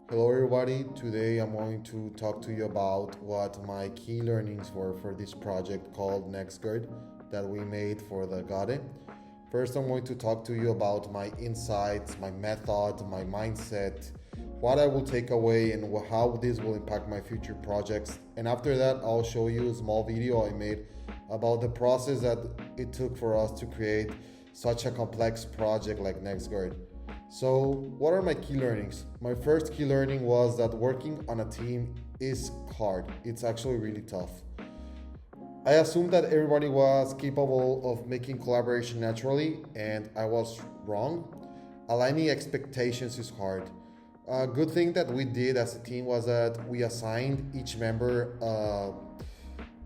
Hello, everybody. Today I'm going to talk to you about what my key learnings were for this project called Nexguard that we made for the Gade. First, I'm going to talk to you about my insights, my method, my mindset, what I will take away, and how this will impact my future projects. And after that, I'll show you a small video I made about the process that it took for us to create such a complex project like Nexguard. So, what are my key learnings? My first key learning was that working on a team is hard. It's actually really tough. I assumed that everybody was capable of making collaboration naturally, and I was wrong. Aligning expectations is hard. A good thing that we did as a team was that we assigned each member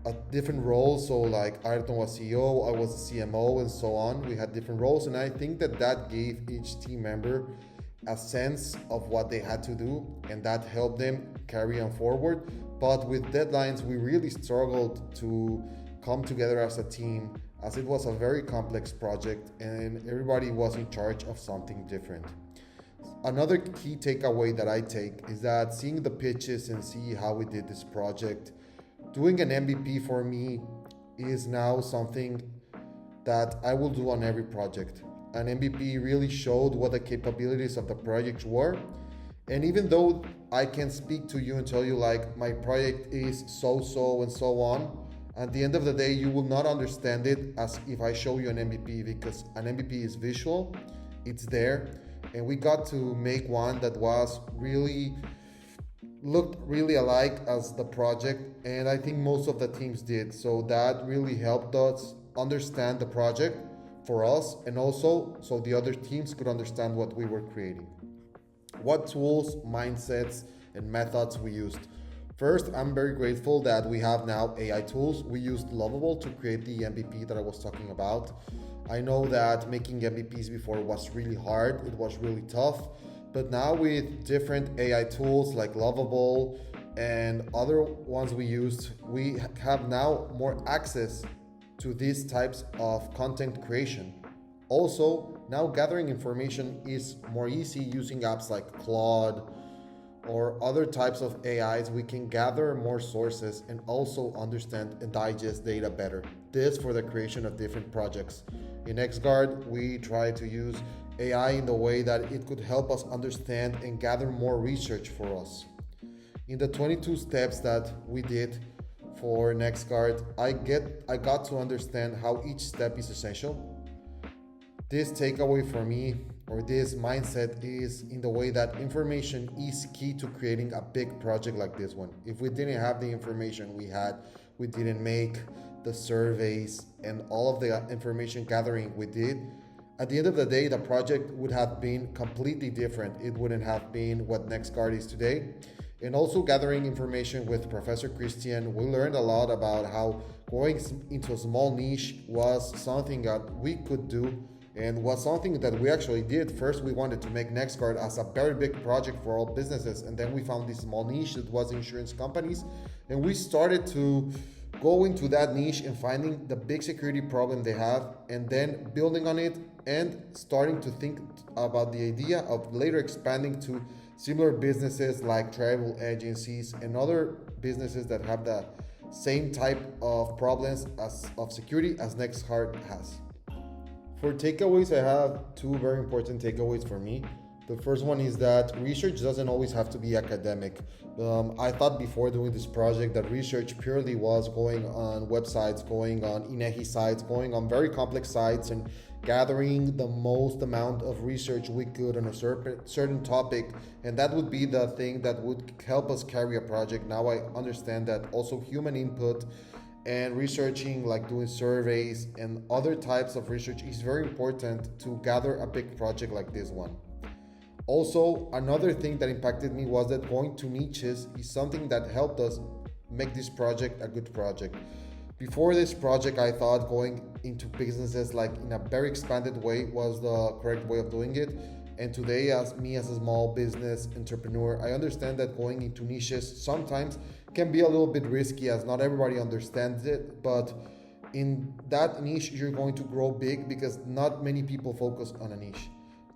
a different roles. So, like Ayrton was CEO, I was CMO, and so on. We had different roles, and I think that that gave each team member a sense of what they had to do, and that helped them carry on forward. But with deadlines, we really struggled to come together as a team, as it was a very complex project, and everybody was in charge of something different. Another key takeaway that I take is that seeing the pitches and see how we did this project, doing an MVP for me is now something that I will do on every project. An MVP really showed what the capabilities of the project were. And even though I can speak to you and tell you, like, my project is so so and so on, at the end of the day, you will not understand it as if I show you an MVP, because an MVP is visual, it's there. And we got to make one that was really looked really alike as the project, and I think most of the teams did. So that really helped us understand the project for us, and also so the other teams could understand what we were creating. What tools, mindsets, and methods we used. First, I'm very grateful that we have now AI tools. We used Lovable to create the MVP that I was talking about. I know that making MVPs before was really hard, it was really tough, but now with different AI tools like Lovable and other ones we used, we have now more access to these types of content creation. Also, now gathering information is more easy using apps like Claude or other types of AIs. We can gather more sources and also understand and digest data better. This for the creation of different projects. In Nexguard, we try to use AI in the way that it could help us understand and gather more research for us. In the 22 steps that we did for Nexguard, I got to understand how each step is essential. This takeaway for me, or this mindset, is in the way that information is key to creating a big project like this one. If we didn't have the information we didn't make the surveys and all of the information gathering we did, at the end of the day, the project would have been completely different. It wouldn't have been what Nextguard is today. And also gathering information with Professor Christian, we learned a lot about how going into a small niche was something that we could do, and was something that we actually did. First, we wanted to make Nextguard as a very big project for all businesses, and then we found this small niche that was insurance companies, and we started to go into that niche and finding the big security problem they have, and then building on it and starting to think about the idea of later expanding to similar businesses like travel agencies and other businesses that have the same type of problems of security as Nextguard has. For takeaways, I have two very important takeaways for me. The first one is that research doesn't always have to be academic. I thought before doing this project that research purely was going on websites, going on INEGI sites, going on very complex sites, and gathering the most amount of research we could on a certain topic, and that would be the thing that would help us carry a project. Now I understand that also human input and researching, like doing surveys and other types of research, is very important to gather a big project like this one. Also, another thing that impacted me was that going to niches is something that helped us make this project a good project. Before this project, I thought going into businesses like in a very expanded way was the correct way of doing it. And today, as a small business entrepreneur, I understand that going into niches sometimes can be a little bit risky, as not everybody understands it. But in that niche, you're going to grow big because not many people focus on a niche.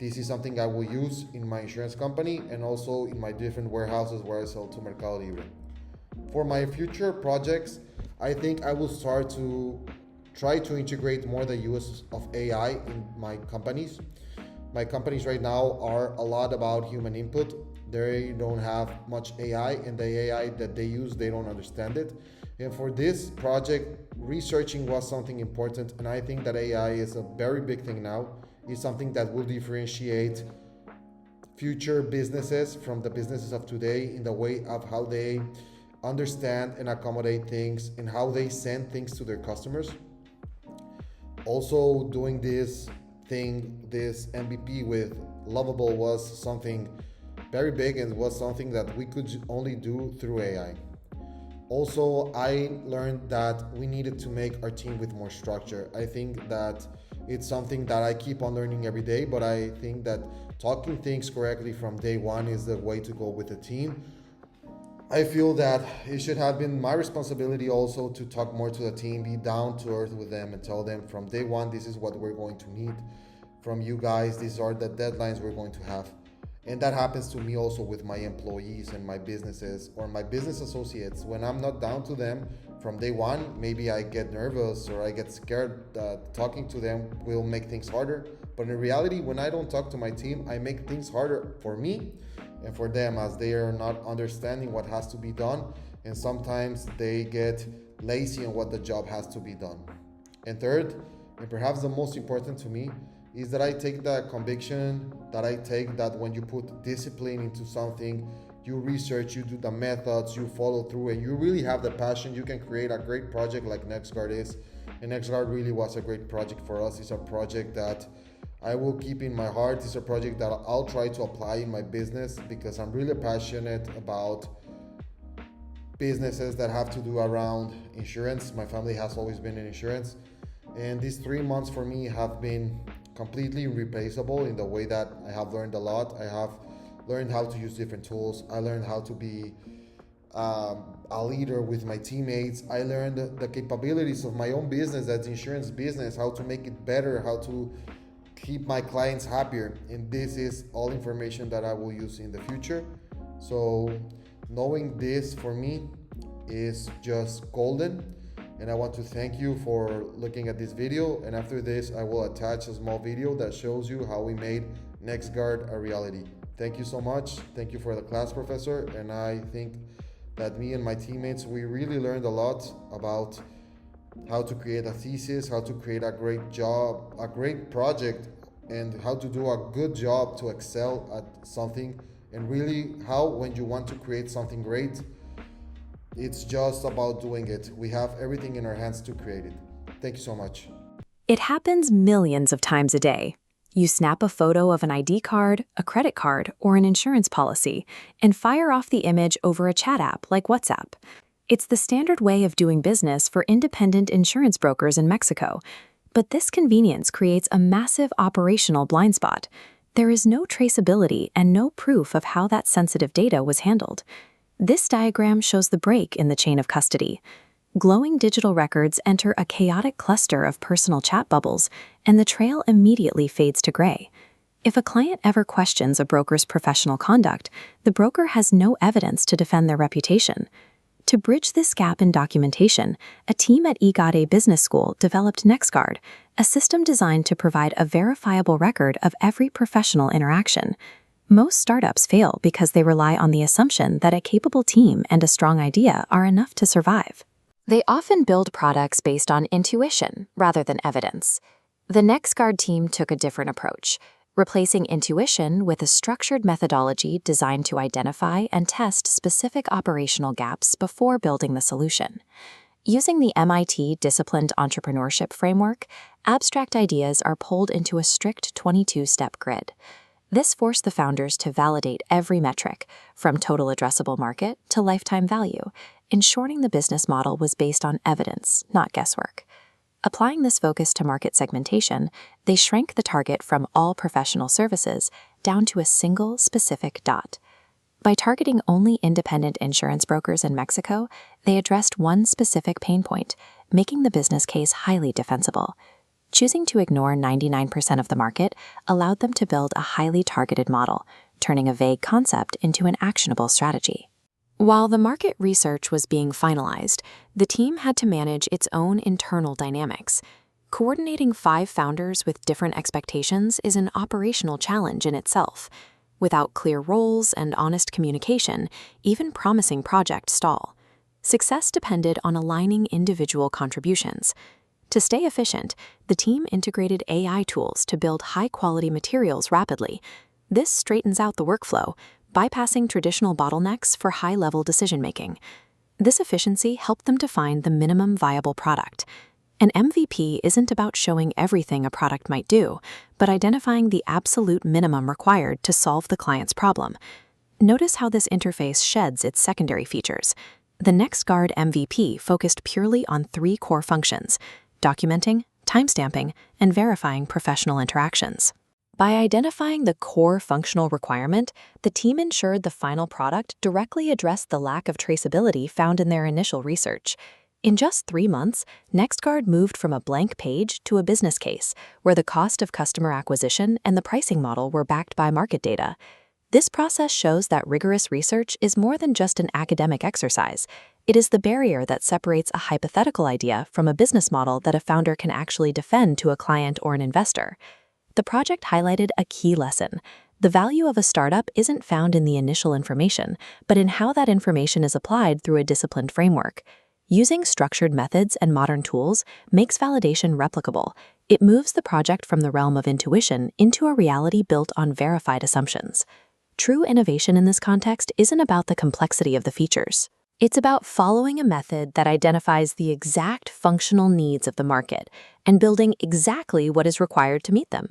This is something I will use in my insurance company and also in my different warehouses where I sell to Mercado Libre. For my future projects, I think I will start to try to integrate more the use of AI in my companies. My companies right now are a lot about human input. They don't have much AI, and the AI that they use, they don't understand it. And for this project, researching was something important, and I think that AI is a very big thing now. It's something that will differentiate future businesses from the businesses of today in the way of how they understand and accommodate things and how they send things to their customers. Also, doing this MVP with Lovable was something very big and was something that we could only do through AI. Also, I learned that we needed to make our team with more structure. I think that it's something that I keep on learning every day, but I think that talking things correctly from day one is the way to go with the team. I feel that it should have been my responsibility also to talk more to the team, be down to earth with them, and tell them from day one, this is what we're going to need from you guys. These are the deadlines we're going to have. And that happens to me also with my employees and my businesses or my business associates. When I'm not down to them from day one, maybe I get nervous or I get scared that talking to them will make things harder. But in reality, when I don't talk to my team, I make things harder for me and for them, as they are not understanding what has to be done, and sometimes they get lazy on what the job has to be done. And third, and perhaps the most important to me, is that I take the conviction that I take that when you put discipline into something, you research, you do the methods, you follow through, and you really have the passion, you can create a great project like Nexguard is. And Nexguard really was a great project for us. It's a project that I will keep in my heart. It's a project that I'll try to apply in my business because I'm really passionate about businesses that have to do around insurance. My family has always been in insurance. And these 3 months for me have been completely irreplaceable in the way that I have learned a lot. I have learned how to use different tools. I learned how to be a leader with my teammates. I learned the capabilities of my own business, that's insurance business, how to make it better, how to keep my clients happier. And this is all information that I will use in the future. So knowing this for me is just golden. And I want to thank you for looking at this video. And after this, I will attach a small video that shows you how we made Nexguard a reality. Thank you so much. Thank you for the class, Professor. And I think that me and my teammates, we really learned a lot about how to create a thesis, how to create a great job, a great project, and how to do a good job to excel at something. And really how, when you want to create something great, it's just about doing it. We have everything in our hands to create it. Thank you so much. It happens millions of times a day. You snap a photo of an ID card, a credit card, or an insurance policy, and fire off the image over a chat app like WhatsApp. It's the standard way of doing business for independent insurance brokers in Mexico. But this convenience creates a massive operational blind spot. There is no traceability and no proof of how that sensitive data was handled. This diagram shows the break in the chain of custody. Glowing digital records enter a chaotic cluster of personal chat bubbles, and the trail immediately fades to gray. If a client ever questions a broker's professional conduct, the broker has no evidence to defend their reputation. To bridge this gap in documentation, a team at eGade Business School developed Nexguard, a system designed to provide a verifiable record of every professional interaction. Most startups fail because they rely on the assumption that a capable team and a strong idea are enough to survive. They often build products based on intuition rather than evidence. The Nexguard team took a different approach, replacing intuition with a structured methodology designed to identify and test specific operational gaps before building the solution. Using the MIT Disciplined Entrepreneurship Framework, abstract ideas are pulled into a strict 22-step grid. This forced the founders to validate every metric, from total addressable market to lifetime value, ensuring the business model was based on evidence, not guesswork. Applying this focus to market segmentation, they shrank the target from all professional services down to a single specific dot. By targeting only independent insurance brokers in Mexico, they addressed one specific pain point, making the business case highly defensible. Choosing to ignore 99% of the market allowed them to build a highly targeted model, turning a vague concept into an actionable strategy. While the market research was being finalized, the team had to manage its own internal dynamics. Coordinating 5 founders with different expectations is an operational challenge in itself. Without clear roles and honest communication, even promising projects stall. Success depended on aligning individual contributions. To stay efficient, the team integrated AI tools to build high-quality materials rapidly. This straightens out the workflow, bypassing traditional bottlenecks for high-level decision-making. This efficiency helped them define the minimum viable product. An MVP isn't about showing everything a product might do, but identifying the absolute minimum required to solve the client's problem. Notice how this interface sheds its secondary features. The Nexguard MVP focused purely on 3 core functions: documenting, timestamping, and verifying professional interactions. By identifying the core functional requirement, the team ensured the final product directly addressed the lack of traceability found in their initial research. In just 3 months, Nexguard moved from a blank page to a business case, where the cost of customer acquisition and the pricing model were backed by market data. This process shows that rigorous research is more than just an academic exercise. It is the barrier that separates a hypothetical idea from a business model that a founder can actually defend to a client or an investor. The project highlighted a key lesson. The value of a startup isn't found in the initial information, but in how that information is applied through a disciplined framework. Using structured methods and modern tools makes validation replicable. It moves the project from the realm of intuition into a reality built on verified assumptions. True innovation in this context isn't about the complexity of the features. It's about following a method that identifies the exact functional needs of the market and building exactly what is required to meet them.